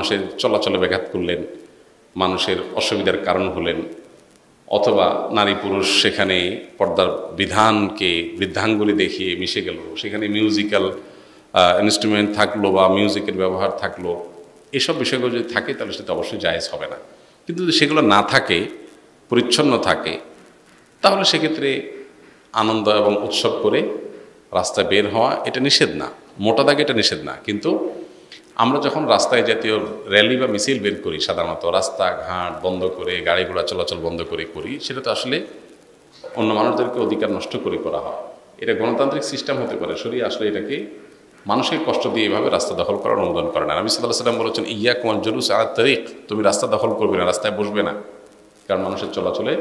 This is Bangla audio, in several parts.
মানুষের চলাচলে ব্যাঘাত করলেন, মানুষের অসুবিধার কারণ হলেন, অথবা নারী পুরুষ সেখানে পর্দার বিধানকে বৃদ্ধাঙ্গুলি দেখিয়ে মিশে গেল, সেখানে মিউজিক্যাল ইনস্ট্রুমেন্ট থাকলো বা মিউজিকের ব্যবহার থাকলো, এসব বিষয়গুলো যদি থাকে তাহলে সেটা অবশ্যই জায়েজ হবে না। কিন্তু যদি সেগুলো না থাকে, পরিচ্ছন্ন থাকে, তাহলে সেক্ষেত্রে আনন্দ এবং উৎসব করে রাস্তায় বের হওয়া এটা নিষেধ না, মোটা দাগে এটা নিষেধ না। কিন্তু আমরা যখন রাস্তায় জাতীয় র্যালি বা মিছিল বের করি, সাধারণত রাস্তাঘাট বন্ধ করে, গাড়ি ঘোড়া চলাচল বন্ধ করে করি, সেটা তো আসলে অন্য মানুষদেরকে অধিকার নষ্ট করে করা হয়। এটা গণতান্ত্রিক সিস্টেম হতে পারে, শরীয়ত আসলে এটাকে মানুষকে কষ্ট দিয়ে এভাবে রাস্তা দখল করার অনুমোদন করে না। নবী সাল্লাল্লাহু আলাইহি ওয়াসাল্লাম বলেছেন, ইয়াকুম ওয়াল জুলুস আলা তারিক, তুমি রাস্তা দখল করবে না, রাস্তায় বসবে না, কারণ মানুষের চলাচলে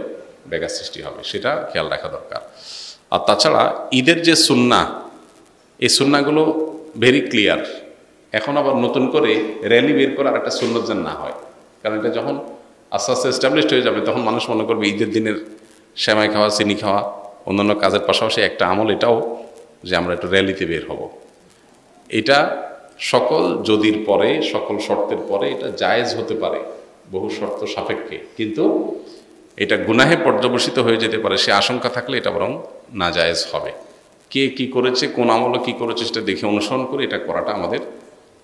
ব্যাঘাত সৃষ্টি হবে, সেটা খেয়াল রাখা দরকার। আর তাছাড়া ঈদের যে সুন্নাহ, এই সুন্নাহগুলো ভেরি ক্লিয়ার। এখন আবার নতুন করে র্যালি বের করার একটা সুন্নত যেন না হয়, কারণ এটা যখন আস্তে আস্তে এস্টাবলিশড হয়ে যাবে তখন মানুষ মনে করবে ঈদের দিনের সেমাই খাওয়া, চিনি খাওয়া, অন্যান্য কাজের পাশাপাশি একটা আমল এটাও যে আমরা একটু র্যালিতে বের হব। এটা সকল যদির পরে, সকল শর্তের পরে এটা জায়েজ হতে পারে, বহু শর্ত সাপেক্ষে, কিন্তু এটা গুনাহে পর্যবসিত হয়ে যেতে পারে, সে আশঙ্কা থাকলে এটা বরং না জায়েজ হবে। কে কি করেছে, কোন আমলে কি করেছে সেটা দেখে অনুসরণ করে এটা করাটা আমাদের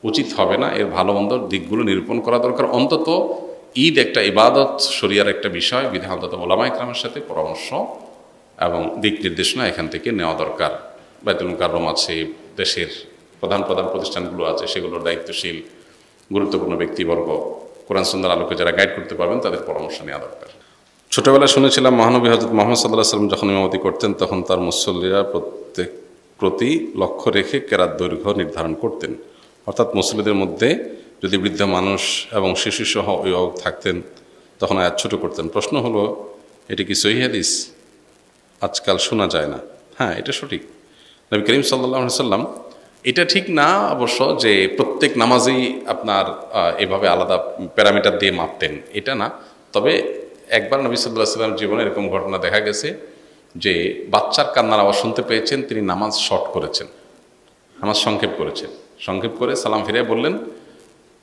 উচিত হবে না। এর ভালো মন্দ দিকগুলো নিরূপণ করা দরকার। অন্তত ঈদ একটা ইবাদত, শরিয়ার একটা বিষয়, বিধান অন্তত ওলামা ইকরামের সাথে পরামর্শ এবং দিক নির্দেশনা এখান থেকে নেওয়া দরকার। বাইতুল মুকাররম আছে, দেশের প্রধান প্রধান প্রতিষ্ঠানগুলো আছে, সেগুলোর দায়িত্বশীল গুরুত্বপূর্ণ ব্যক্তিবর্গ, কোরআন সুন্নাহর আলোকে যারা গাইড করতে পারবেন তাদের পরামর্শ নেওয়া দরকার। ছোটবেলায় শুনেছিলাম মহানবী হযরত মুহাম্মদ সাল্লাল্লাহু আলাইহি ওয়াসাল্লাম যখন ইমামতি করতেন তখন তার মুসল্লিরা প্রতি লক্ষ্য রেখে কেরাত দৈর্ঘ্য নির্ধারণ করতেন, অর্থাৎ মুসল্লিদের মধ্যে যদি বৃদ্ধ মানুষ এবং শিশুসহ অভিভাবক থাকতেন তখন আয়াত ছোট করতেন। প্রশ্ন হলো, এটি কি সহিহ হাদিস? আজকাল শোনা যায় না। হ্যাঁ, এটা সঠিক। নবী করিম সাল্লাল্লাহু আলাইহি ওয়াসাল্লাম, এটা ঠিক না অবশ্য যে প্রত্যেক নামাজেই আপনার এভাবে আলাদা প্যারামিটার দিয়ে মাপতেন, এটা না। তবে একবার নবী সাল্লাল্লাহু আলাইহি ওয়াসাল্লাম জীবনে এরকম ঘটনা দেখা গেছে যে বাচ্চার কান্নার আওয়াজ শুনতে পেয়েছেন, তিনি নামাজ শর্ট করেছেন, নামাজ সংক্ষেপ করেছেন। সংক্ষেপ করে সালাম ফিরে বললেন,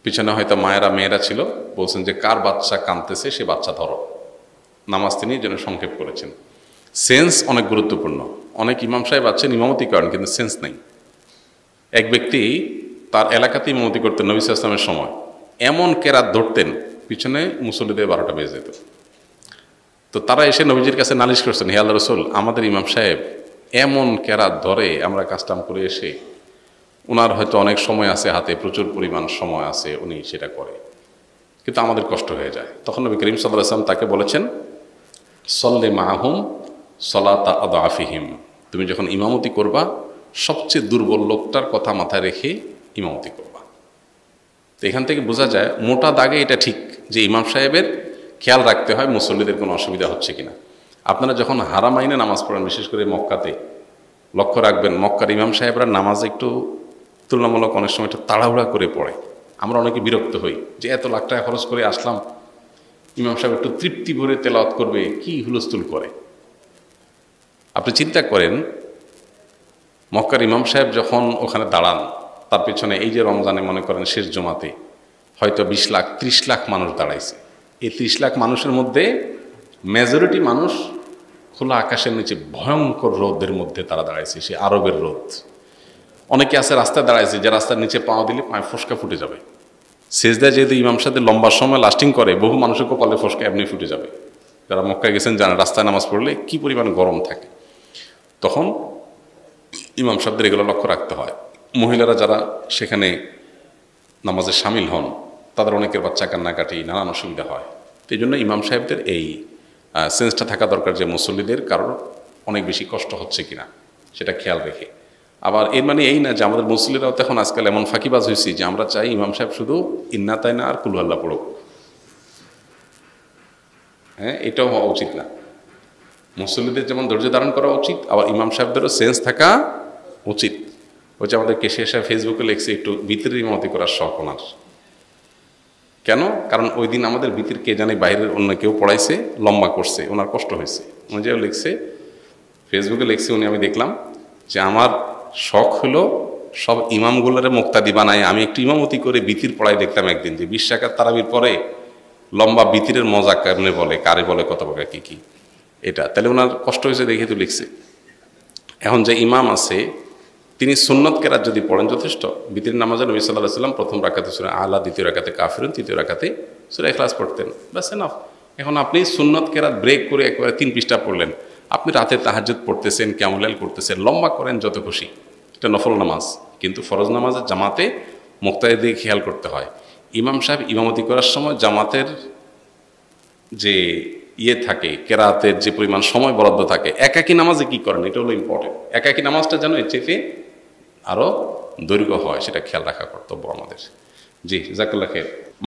পিছনে হয়তো মেয়েরা ছিল, বলছেন যে কার বাচ্চা কাঁদতেছে সে বাচ্চা ধরো। নামাজ তিনি যেন সংক্ষেপ করেছেন। সেন্স অনেক গুরুত্বপূর্ণ। অনেক ইমাম সাহেব আছেন ইমামতি করেন কিন্তু সেন্স নেই। এক ব্যক্তি তার এলাকাতে ইমামতি করতেন নবী সাল্লাল্লাহু আলাইহি ওয়াসাল্লামের সময়, এমন কেরাত ধরতেন পিছনে মুসল্লিদের 12টা বেজে যেত। তো তারা এসে নবীজির কাছে নালিশ করছেন, হে আল্লাহর রাসূল, আমাদের ইমাম সাহেব এমন কেরাত ধরে, আমরা কাস্টম করে এসে, ওনার হয়তো অনেক সময় আছে হাতে, প্রচুর পরিমাণ সময় আছে, উনি সেটা করে, কিন্তু আমাদের কষ্ট হয়ে যায়। তখন নবী করিম সাল্লাল্লাহু আলাইহি ওয়াসাল্লাম তাকে বলেছেন, সল্লি মাআহুম সলাতা আদআফিহিম, তুমি যখন ইমামতি করবা সবচেয়ে দুর্বল লোকটার কথা মাথায় রেখে ইমামতি করবা। তো এখান থেকে বোঝা যায় মোটা দাগে এটা ঠিক যে ইমাম সাহেবের খেয়াল রাখতে হয় মুসল্লিদের কোনো অসুবিধা হচ্ছে কিনা। আপনারা যখন হারামাইনে নামাজ পড়েন, বিশেষ করে মক্কাতে, লক্ষ্য রাখবেন মক্কার ইমাম সাহেবরা নামাজ একটু তুলনামূলক অনেক সময় একটু তাড়াহুড়া করে পড়ে। আমরা অনেকে বিরক্ত হই যে এত লাখ টাকা খরচ করে আসলাম, ইমাম সাহেব একটু তৃপ্তি ভরে তেলাওয়াত করবে, কি হুলস্থুল করে। আপনি চিন্তা করেন মক্কার ইমাম সাহেব যখন ওখানে দাঁড়ান, তার পেছনে এই যে রমজানে মনে করেন শেষ জমাতে হয়তো 20 লাখ 30 লাখ মানুষ দাঁড়াইছে। এই 30 লাখ মানুষের মধ্যে মেজরিটি মানুষ খোলা আকাশের নিচে ভয়ঙ্কর রোদের মধ্যে তারা দাঁড়াইছে, সে আরবের রোদ। অনেকে আছে রাস্তায় দাঁড়াইছে, যে রাস্তার নিচে পা দিলে পায়ে ফোসকা ফুটে যাবে। সেজদা যেহেতু ইমাম সাহেব লম্বা সময় লাস্টিং করে, বহু মানুষের কপালে ফোসকা এমনি ফুটে যাবে। যারা মক্কায় গেছেন জানেন রাস্তায় নামাজ পড়লে কি পরিমাণ গরম থাকে। তখন ইমাম সাহেবদের এগুলো লক্ষ্য রাখতে হয়। মহিলারা যারা সেখানে নামাজে সামিল হন তাদের অনেকের বাচ্চা কান্নাকাটি, নানান অসুবিধা হয়। এই জন্য ইমাম সাহেবদের এই সেন্সটা থাকা দরকার যে মুসল্লিদের কারোর অনেক বেশি কষ্ট হচ্ছে কিনা সেটা খেয়াল রেখে। আবার এর মানে এই না যে আমাদের মুসল্লিরাও তখন আজকাল এমন ফাঁকিবাজ হয়েছি যে আমরা চাই ইমাম সাহেব শুধু ইন্না তাইনা আর কুল আল্লাহ পড়ুক। হ্যাঁ, এটাও হওয়া উচিত না। মুসল্লিদের যেমন ধৈর্য ধারণ করা উচিত, আবার ইমাম সাহেবদেরও সেন্স থাকা উচিত। ওই যে আমাদের কেশিয়া সাহেব ফেসবুকে লিখছে একটু ভিতরের ইমামতি করার শখ ওনার। কেন? কারণ ওই দিন আমাদের ভিতর কে জানে বাইরের অন্য কেউ পড়াইছে, লম্বা করছে, ওনার কষ্ট হয়েছে। উনি যে লিখছে ফেসবুকে লিখছে, উনি আমি দেখলাম যে আমার শখ হলো সব ইমামগুলোরে মুক্তাদি বানায়। আমি একটু ইমামতি করে বিতির পড়াই দেখতাম একদিন, যে 20 রাকাত তারাবির পরে লম্বা বিতিরের মজা কেমনে বলে, কারে বলে, কত প্রকার কী কী, এটা তাহলে ওনার কষ্ট হয়েছে দেখে তো লিখছে। এখন যে ইমাম আছে তিনি সুন্নত কেরাত যদি পড়েন যথেষ্ট। বিতির নামাজে নবী সাল্লাল্লাহু আলাইহি ওয়াসাল্লাম প্রথম রাকাতে সূরা আলা, দ্বিতীয় রাকাতে কাফিরুন, তৃতীয় রাকাতে সূরা ইখলাস পড়তেন, ব্যাস এনাফ। এখন আপনি সুন্নত কেরাত ব্রেক করে একবারে 3 পৃষ্ঠা পড়লেন, আপনি রাতে তাহাজ্জুদ পড়তেছেন, কিয়ামুল লাইল করতেছেন, লম্বা করেন যত খুশি, এটা নফল নামাজ। কিন্তু ফরজ নামাজের জামাতে মুক্তাদির দিকে খেয়াল করতে হয়। ইমাম সাহেব ইমামতি করার সময় জামাতের যে থাকে, কেরাতের যে পরিমাণ সময় বরাদ্দ থাকে, একাকী নামাজে কি করেন এটা হলো ইম্পর্টেন্ট। একাকী নামাজটা যেন এর চেয়ে আরও দৈর্ঘ্য হয়, সেটা খেয়াল রাখা কর্তব্য আমাদের। জি, জাযাকাল্লাহ খাইর।